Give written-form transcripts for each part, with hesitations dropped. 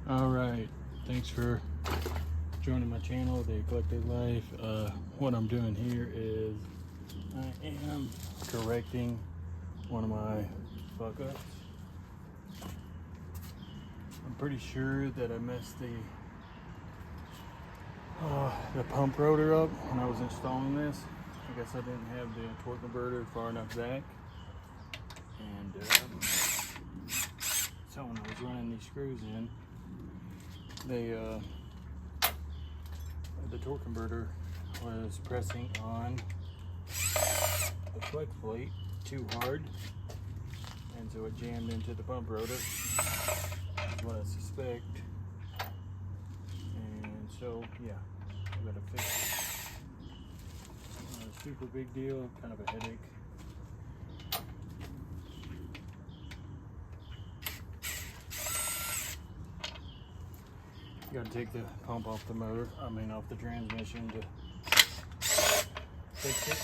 All right, thanks for joining my channel, The Eclectic Life. What I'm doing here is I am correcting one of my fuck ups. I'm pretty sure that I messed the pump rotor up when I was installing this. I guess I didn't have the torque converter far enough back, and so when I was running these screws in, the torque converter was pressing on the flex plate too hard, and so it jammed into the pump rotor, is what I suspect. And so yeah, I gotta fix it. Not a super big deal, kind of a headache. You gotta take the pump off the motor, off the transmission to fix it.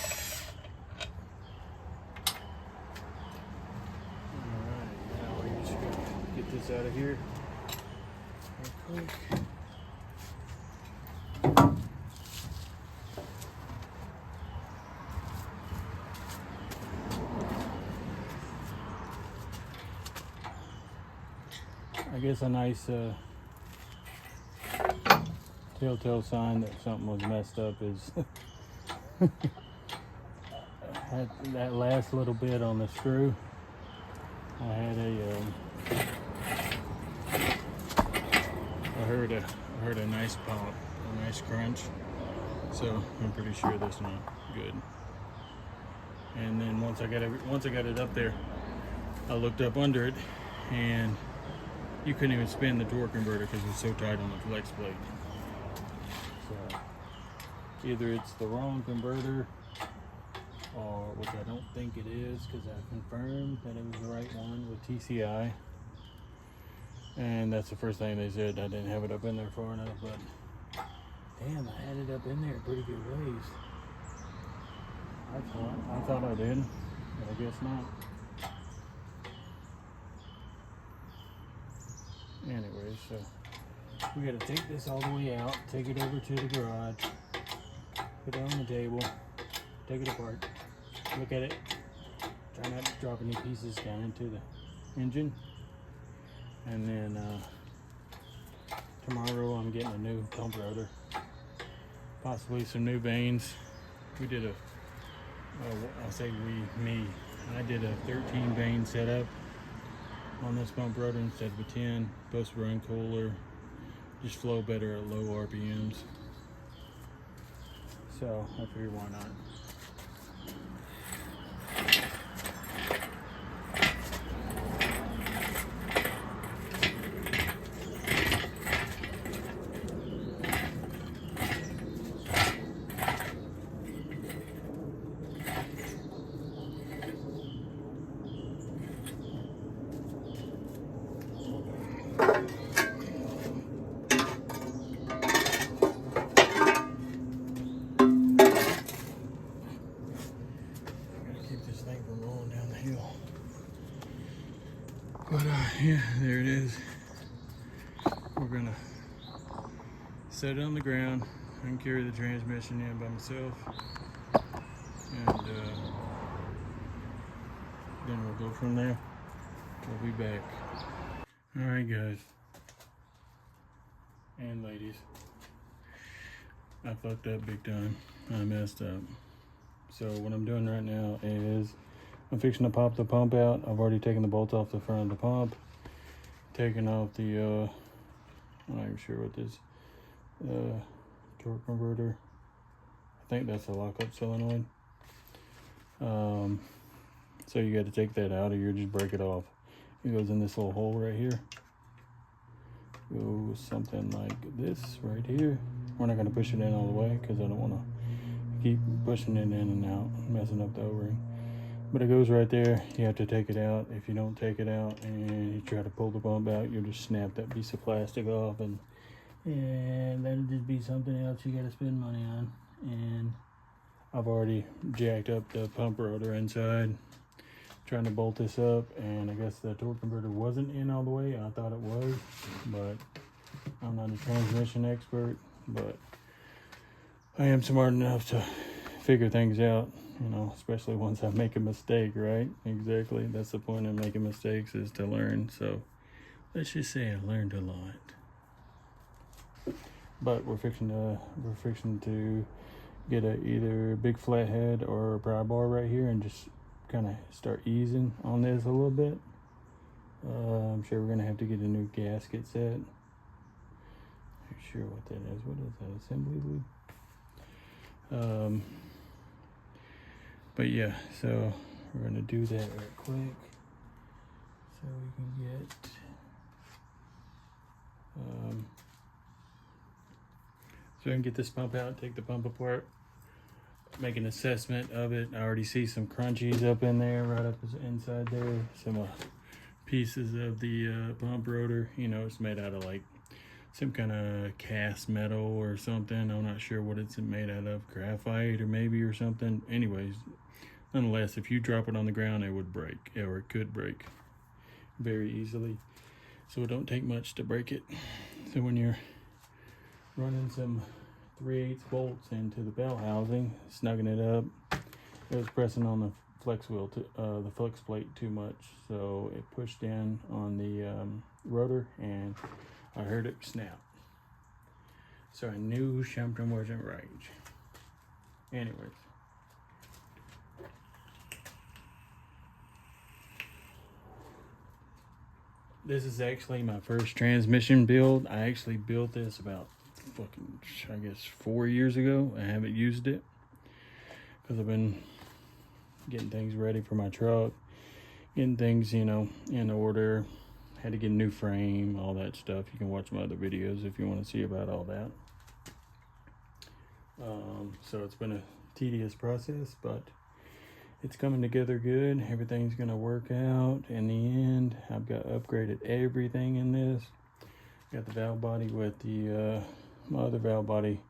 Alright, now we just gotta get this out of here real quick. I guess a nice telltale sign that something was messed up is that last little bit on the screw. I had I heard a nice pop, a nice crunch, so I'm pretty sure that's not good. And then once I got it up there, I looked up under it, and you couldn't even spin the torque converter because it was so tight on the flex plate. So either it's the wrong converter, or which I don't think it is, because I confirmed that it was the right one with TCI, and that's the first thing they said. I didn't have it up in there far enough, but damn, I had it up in there a pretty good ways. I thought I did, but I guess not. Anyway, so we gotta take this all the way out, take it over to the garage, put it on the table, take it apart, look at it, try not to drop any pieces down into the engine, and then tomorrow I'm getting a new pump rotor, possibly some new vanes. We did I did a 13 vane setup on this pump rotor instead of a 10. Supposed to run cooler, just flow better at low RPMs. So I figured why not. But yeah, there it is. We're gonna set it on the ground and carry the transmission in by myself, and then we'll go from there. We'll be back. All right, guys and ladies, I fucked up big time. I messed up. So what I'm doing right now is I'm fixing to pop the pump out. I've already taken the bolts off the front of the pump, taken off the I'm not even sure what this torque converter. I think that's a lockup solenoid. So you got to take that out, or you just break it off. It goes in this little hole right here. Goes something like this right here. We're not going to push it in all the way because I don't want to keep pushing it in and out, messing up the O-ring. But it goes right there. You have to take it out. If you don't take it out and you try to pull the pump out, you'll just snap that piece of plastic off, and that'll just be something else you got to spend money on. And I've already jacked up the pump rotor inside, trying to bolt this up, and I guess the torque converter wasn't in all the way. I thought it was, but I'm not a transmission expert, but I am smart enough to figure things out, you know, especially once I make a mistake, right? Exactly. That's the point of making mistakes, is to learn. So let's just say I learned a lot. But we're fixing to get either a big flathead or a pry bar right here and just kind of start easing on this a little bit. I'm sure we're gonna have to get a new gasket set. Not sure what that is. What is that? Assembly lube? But yeah, so we're gonna do that right quick so we can get so I can get this pump out, take the pump apart, make an assessment of it. I already see some crunchies up in there, right up inside there. Some pieces of the pump rotor. You know, it's made out of like some kind of cast metal or something. I'm not sure what it's made out of, graphite or maybe or something. Anyways, nonetheless, if you drop it on the ground, it would break, or it could break very easily. So it don't take much to break it. So when you're running some 3/8 bolts into the bell housing, snugging it up, it was pressing on the flex wheel, the flex plate too much, so it pushed in on the rotor, and I heard it snap. So I knew something wasn't right. Anyways. This is actually my first transmission build. I actually built this about fucking, I guess, 4 years ago. I haven't used it because I've been getting things ready for my truck, getting things, you know, in order. Had to get a new frame, all that stuff. You can watch my other videos if you want to see about all that. So it's been a tedious process, but it's coming together good. Everything's gonna work out in the end. I've got upgraded everything in this. Got the valve body with the my other valve body,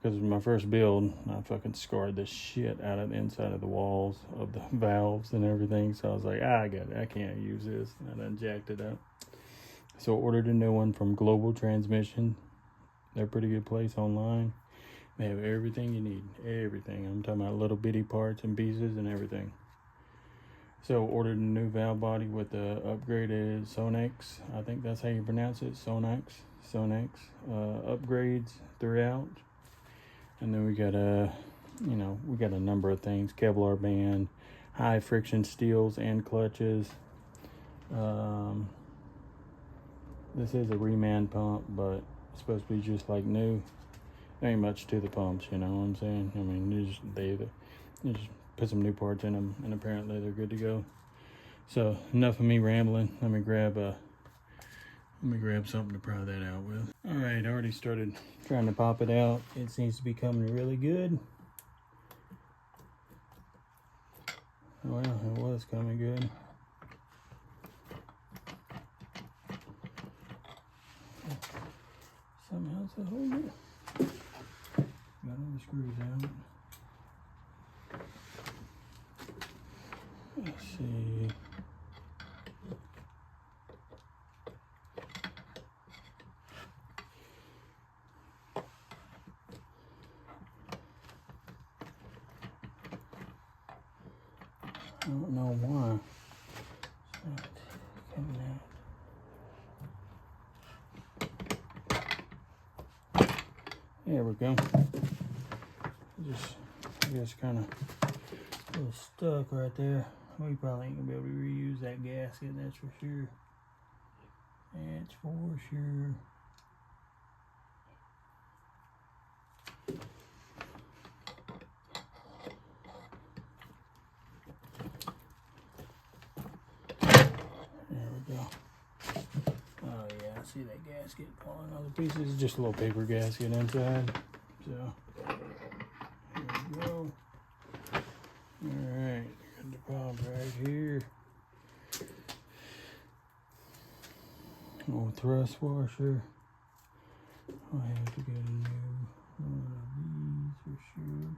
because of my first build, I fucking scarred the shit out of the inside of the walls of the valves and everything. So I was like, I got it. I can't use this. And I done jacked it up. So I ordered a new one from Global Transmission. They're a pretty good place online. They have everything you need. Everything. I'm talking about little bitty parts and pieces and everything. So ordered a new valve body with the upgraded Sonax. I think that's how you pronounce it. Sonax. Upgrades throughout. And then we got we got a number of things. Kevlar band, high friction steels and clutches. This is a reman pump, but it's supposed to be just like new. There ain't much to the pumps, you know what I'm saying? I mean, you just put some new parts in them, and apparently they're good to go. So enough of me rambling. Let me grab something to pry that out with. All right, I already started trying to pop it out. It seems to be coming really good. Well, it was coming good. Somehow it's a hold it. Got all the screws out. Let's see. I don't know why it's not coming out. There we go. I guess kind of a little stuck right there. We probably ain't gonna be able to reuse that gasket, that's for sure. That's for sure. There we go. Oh yeah, I see that gasket falling on the pieces. It's just a little paper gasket inside. So there we go. Alright, got the pump right here. Old thrust washer. I'll have to get a new one of these for sure.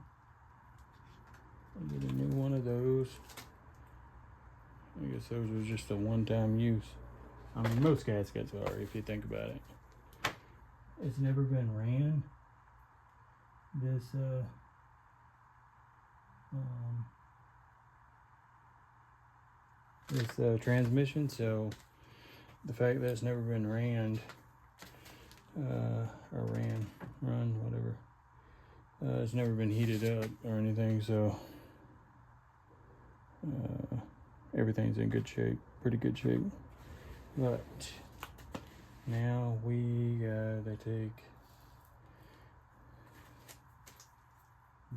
I'll get a new one of those. I guess those was just a one-time use. I mean, most gaskets are, if you think about it. it's never been ran. This transmission, so the fact that it's never been run, whatever. It's never been heated up or anything, so everything's in good shape, pretty good shape. But now we gotta take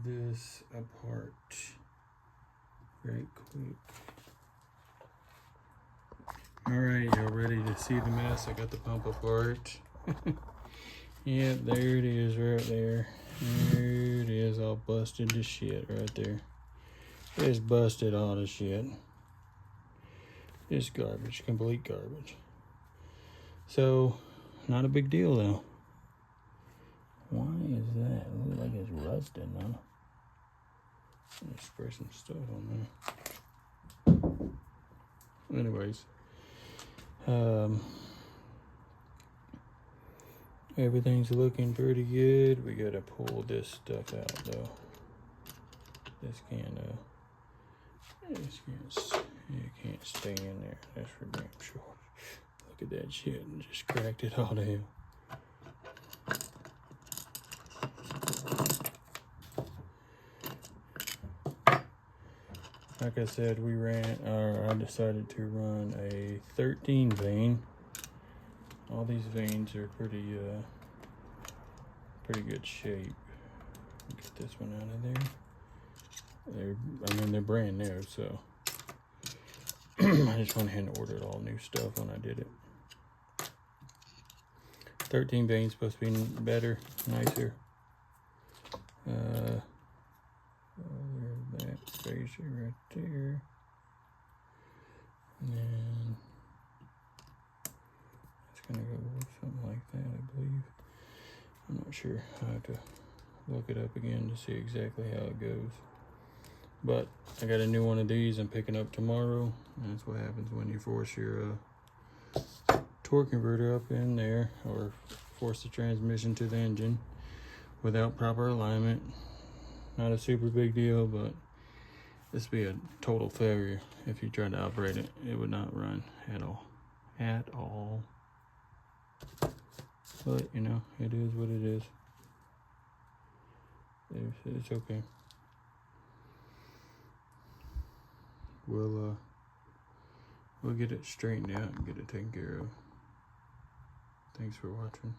this apart right quick. All right, y'all ready to see the mess? I got the pump apart. Yep, there it is right there. There it is, all busted to shit right there. It's busted all to shit. It's garbage, complete garbage. So, not a big deal though. Why is that? It looks like it's rusted, huh? Let's spray some stuff on there. Anyways, everything's looking pretty good. We gotta pull this stuff out though. This can't stay in there. That's for damn sure. Look at that shit and just cracked it all to hell. Like I said, I decided to run a 13 vein. All these veins are pretty good shape. Get this one out of there. They're brand new, so I just went ahead and ordered all new stuff when I did it. 13 veins supposed to be better, nicer. There's that spacer right there. And then it's gonna go something like that, I believe. I'm not sure. I have to look it up again to see exactly how it goes. But I got a new one of these I'm picking up tomorrow. And that's what happens when you force your torque converter up in there, or force the transmission to the engine without proper alignment. Not a super big deal, but this would be a total failure if you tried to operate it. It would not run at all. But you know, it is what it is. It's okay. We'll get it straightened out and get it taken care of. Thanks for watching.